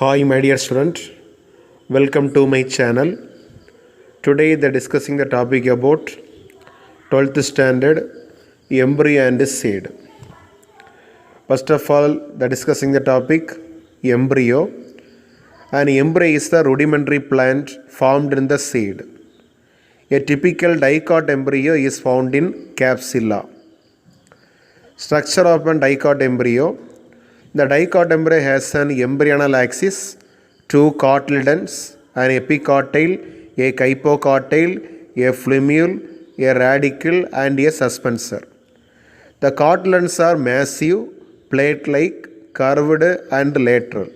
Hi, my dear student. Welcome to my channel. Today, they are discussing the topic about 12th standard embryo and seed. First of all, they are discussing the topic embryo. An embryo is the rudimentary plant formed in the seed. A typical dicot embryo is found in capsula. Structure of a dicot embryo. The dicot embryo has an embryonal axis, two cotyledons, an epicotyle, a kyphocotyle, a plumule, a radicle, and a suspensor. The cotyledons are massive, plate-like, curved, and lateral.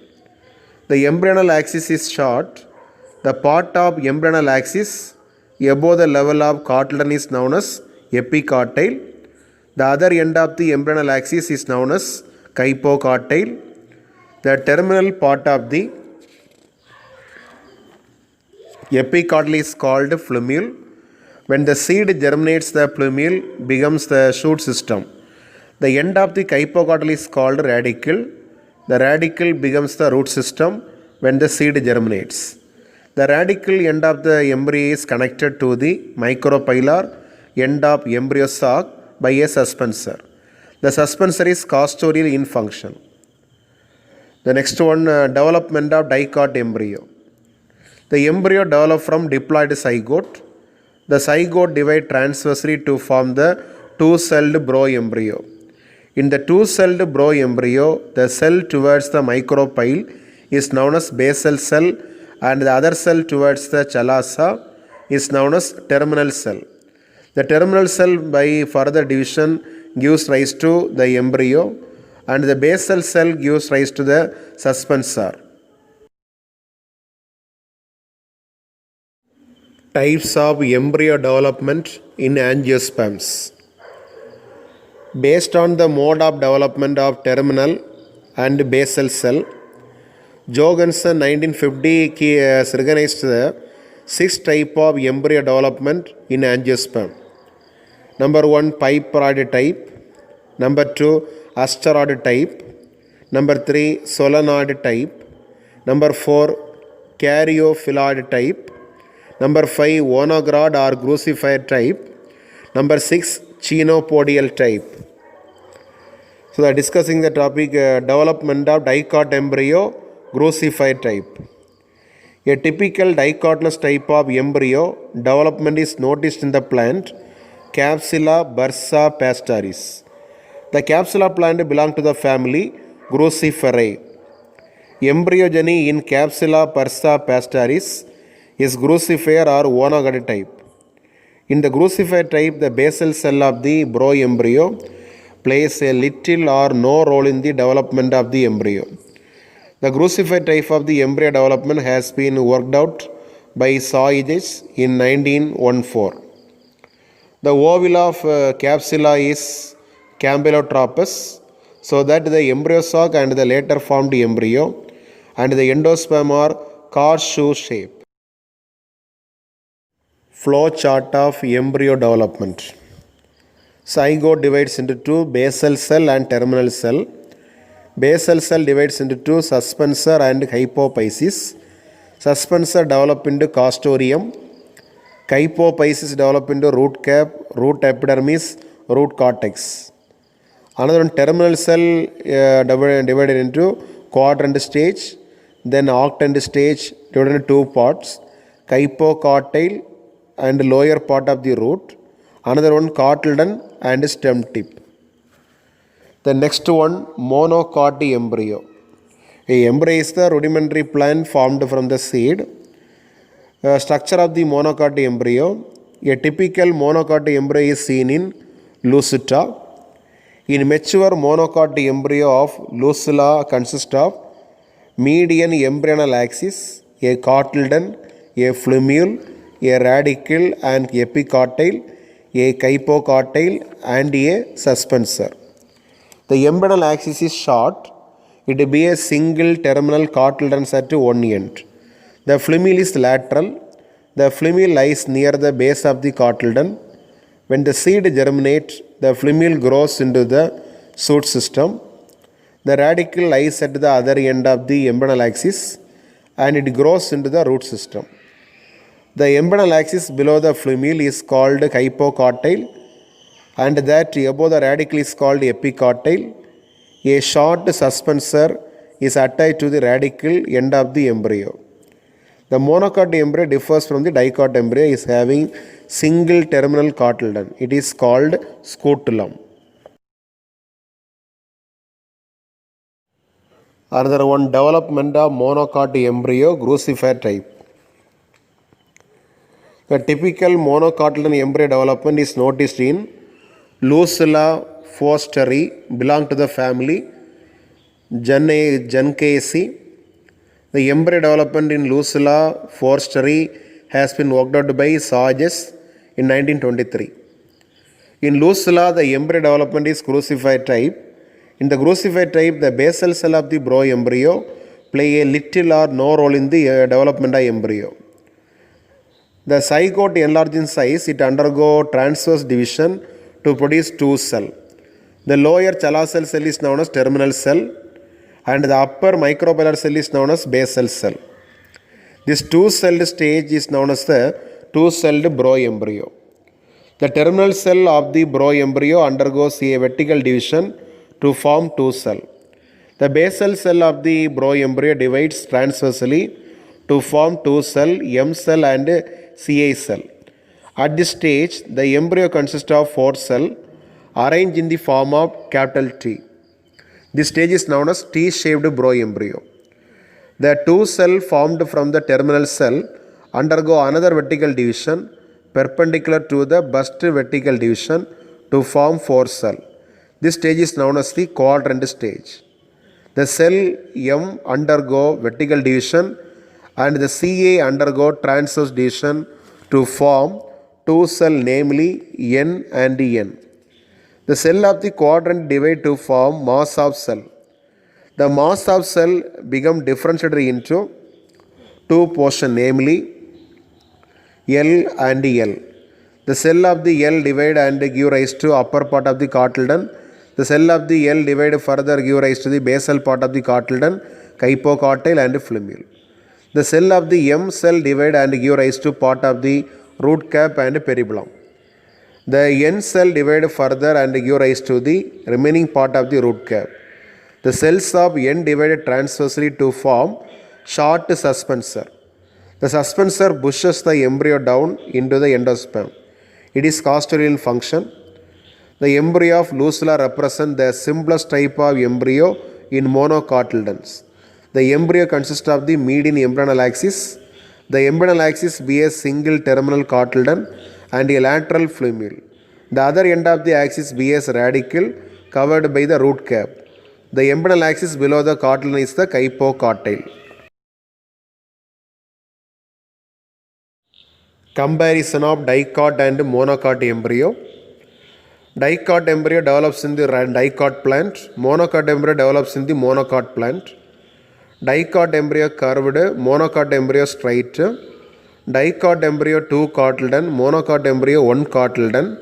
The embryonal axis is short. The part of embryonal axis above the level of cotyledon is known as epicotyle. The other end of the embryonal axis is known as kyphocotyle. The terminal part of the epicotyle is called plumule. When the seed germinates, the plumule becomes the shoot system. The end of the kyphocotyle is called radicle. The radicle becomes the root system when the seed germinates. The radicle end of the embryo is connected to the micropylar end of embryo sac by a suspensor. The suspensor is castorial in function. The next one, development of dicot embryo. The embryo develops from diploid zygote. The zygote divides transversely to form the two-celled bro embryo. In the two-celled bro embryo, the cell towards the micropyle is known as basal cell, and the other cell towards the chalaza is known as terminal cell. The terminal cell by further division gives rise to the embryo, and the basal cell gives rise to the suspensor. Types of embryo development in angiosperms. Based on the mode of development of terminal and basal cell, Jorgensen 1950 recognized the 6 types of embryo development in angiosperm. Number 1, piperoid type. Number 2, asteroid type. Number 3, solenoid type. Number 4, caryophyllid type. Number 5, onogrod or crucifer type. Number 6, chenopodial type. So they are discussing the topic development of dicot embryo, crucifer type. A typical dicotless type of embryo development is noticed in the plant Capsula bursa pastoris. The capsula plant belongs to the family Cruciferae. Embryogeny in Capsula bursa pastoris is crucifer or onogod type. In the crucifer type, the basal cell of the bro embryo plays a little or no role in the development of the embryo. The crucifer type of the embryo development has been worked out by Sages in 1914. The ovule of capsula is campylotropous, so that the embryo sac and the later formed embryo and the endosperm are horseshoe shape. Flow chart of embryo development. Zygote divides into two, basal cell and terminal cell. Basal cell divides into two, suspensor and hypophysis. Suspensor develop into castoreum. Kyphophysis develop into root cap, root epidermis, root cortex. Another one, terminal cell divided into quadrant stage, then octant stage divided into two parts, kyphocotyle and lower part of the root. Another one, cotyledon and stem tip. The next one, monocot embryo. A embryo is the rudimentary plant formed from the seed. Structure of the monocot embryo. A typical monocot embryo is seen in Lucetta. In mature monocot embryo of Lucella consists of median embryonal axis, a cotyledon, a plumule, a radicle and epicotyle, a kyphocotyle and a suspensor. The embryonal axis is short. It be a single terminal cotyledons at one end. The plumule is lateral. The plumule lies near the base of the cotyledon. When the seed germinates, the plumule grows into the shoot system. The radicle lies at the other end of the embryonal axis and it grows into the root system. The embryonal axis below the plumule is called hypocotyl and that above the radicle is called epicotyl. A short suspensor is attached to the radical end of the embryo. The monocot embryo differs from the dicot embryo is having single terminal cotyledon. It is called scutellum. Another one, development of monocot embryo, crucifer type. The typical monocotyledon embryo development is noticed in Lucella forsteri, belong to the family Jancaceae. The embryo development in Lucella forsteri has been worked out by Sages in 1923. In Lucella, the embryo development is crucifer type. In the crucifer type, the basal cell of the Brough embryo play a little or no role in the development of embryo. The zygote enlarged in size, it undergo transverse division to produce two cells. The lower chalosal cell is known as terminal cell and the upper micropellar cell is known as basal cell. This two-celled stage is known as the two-celled Brough embryo. The terminal cell of the Brough embryo undergoes a vertical division to form two cells. The basal cell of the Brough embryo divides transversely to form two cells, M cell and Ca cell. At this stage, the embryo consists of four cells arranged in the form of capital T. This stage is known as T-shaped Brough embryo. The two cells formed from the terminal cell undergo another vertical division perpendicular to the bust vertical division to form four cells. This stage is known as the quadrant stage. The cell M undergo vertical division and the Ca undergo transverse division to form two cells, namely N and N. The cell of the quadrant divide to form mass of cell. The mass of cell become differentiated into two portions, namely L and L. The cell of the L divide and give rise to upper part of the cotyledon. The cell of the L divide further give rise to the basal part of the cotyledon, hypocotyl and plumule. The cell of the M cell divide and give rise to part of the root cap and peribellum. The N cell divide further and give rise to the remaining part of the root cap. The cells of N divide transversely to form short suspensor. The suspensor pushes the embryo down into the endosperm. It is costorial function. The embryo of Lucella represents the simplest type of embryo in monocotyledons. The embryo consists of the median embryonal axis. The embryonal axis be a single terminal cotyledon and a lateral plumule. The other end of the axis be a radicle covered by the root cap. The embryonal axis below the cotyledon is the hypocotyl. Comparison of dicot and monocot embryo. Dicot embryo develops in the dicot plant. Monocot embryo develops in the monocot plant. Dicot embryo curved, monocot embryo straight. Dicot embryo 2 cotyledon, monocot embryo 1 cotyledon.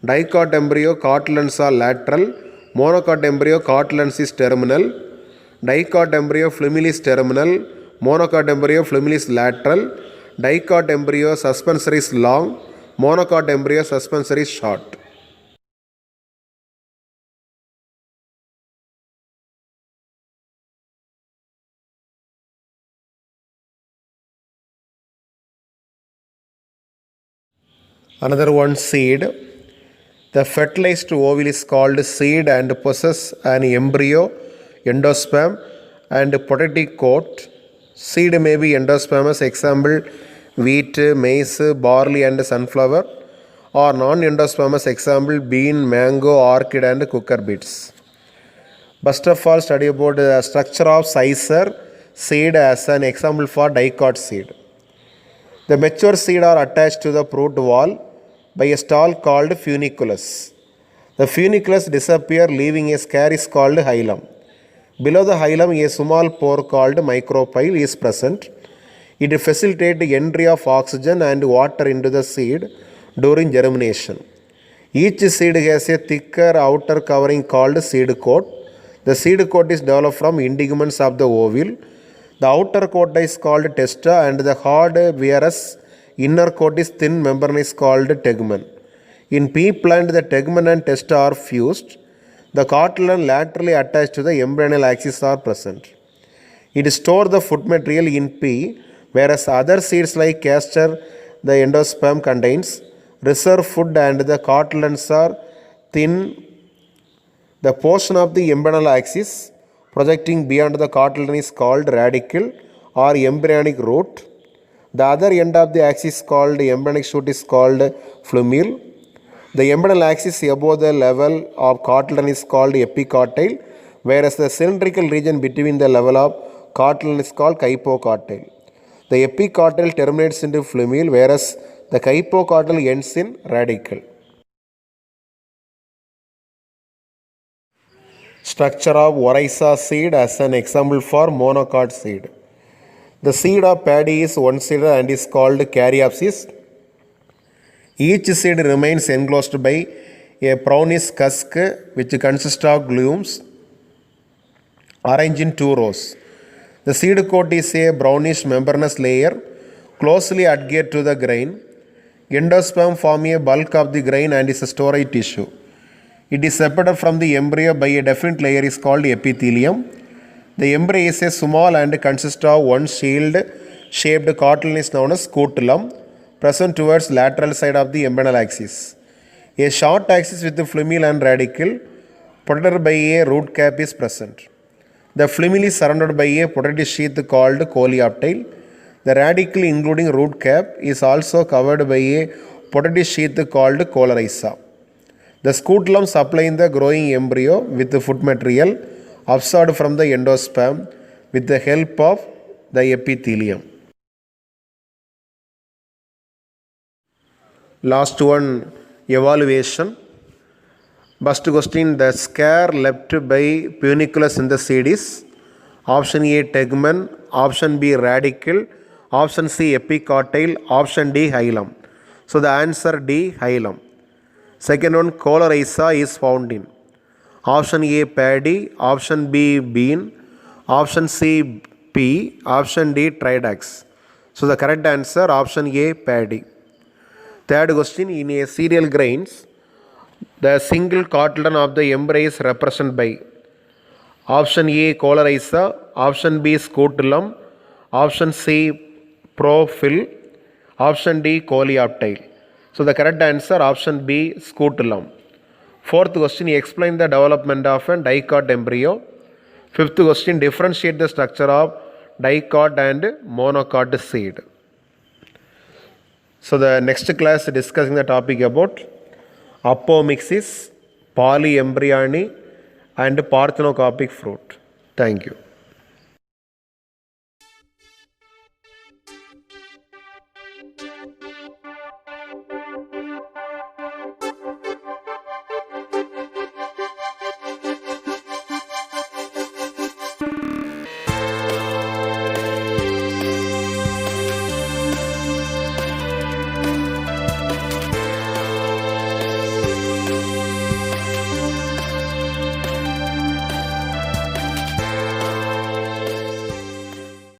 Dicot embryo cotyledons are lateral, monocot embryo cotyledons is terminal. Dicot embryo plumule is terminal, monocot embryo plumule is lateral. Dicot embryo suspensor is long, monocot embryo suspensor is short. Another one, seed. The fertilized ovule is called seed and possess an embryo, endosperm and protective coat. Seed may be endospermous, example wheat, maize, barley and sunflower, or non-endospermous, example bean, mango, orchid and cucurbits. First of all, study about the structure of cyser seed as an example for dicot seed. The mature seed are attached to the fruit wall by a stall called funiculus. The funiculus disappears, leaving a scare is called hilum. Below the hilum, a small pore called micropyle is present. It facilitates the entry of oxygen and water into the seed during germination. Each seed has a thicker outer covering called seed coat. The seed coat is developed from integuments of the ovule. The outer coat is called testa and the hard varus inner coat is thin membrane is called tegumen. In pea plant, the tegumen and testa are fused. The cotyledon laterally attached to the embryonal axis are present. It stores the food material in pea, whereas other seeds like castor, the endosperm contains reserve food and the cotyledons are thin. The portion of the embryonal axis projecting beyond the cotyledon is called radicle or embryonic root. The other end of the axis called embryonic shoot is called flumule. The embryonal axis above the level of cotyledon is called epicotyle, whereas the cylindrical region between the level of cotyledon is called kyphocotyle. The epicotyle terminates into flumule, whereas the kyphocotyle ends in radicle. Structure of oryza seed as an example for monocot seed. The seed of paddy is one-seeded and is called caryopsis. Each seed remains enclosed by a brownish husk which consists of glumes arranged in two rows. The seed coat is a brownish membranous layer closely adhered to the grain. Endosperm form a bulk of the grain and is a storage tissue. It is separated from the embryo by a definite layer is called epithelium. The embryo is a small and consists of one shield-shaped cotyledon is known as scutellum, present towards lateral side of the embryonal axis. A short axis with the flumule and radicle protected by a root cap is present. The flumule is surrounded by a protective sheath called coleoptile. The radicle, including root cap, is also covered by a protective sheath called coleoryza. The scutellum supplying the growing embryo with the food material absorbed from the endosperm with the help of the epithelium. Last one, evaluation. First question, the scare left by puniculus in the seed is option A tegumen, option B radicle, option C epicotyle, option D hilum. So the answer D hilum. Second one, coleoryza is found in option A paddy, option B bean, option C pea, option D tridax. So the correct answer option A paddy. Third question, in a cereal grains, the single cotyledon of the embryo is represented by option A coleoryza, option B scutellum, option C profil, option D coleoptile. So the correct answer option B scutellum. Fourth question, explain the development of a dicot embryo. Fifth question, differentiate the structure of dicot and monocot seed. So the next class discussing the topic about apomixis, polyembryony and parthenocarpic fruit. Thank you.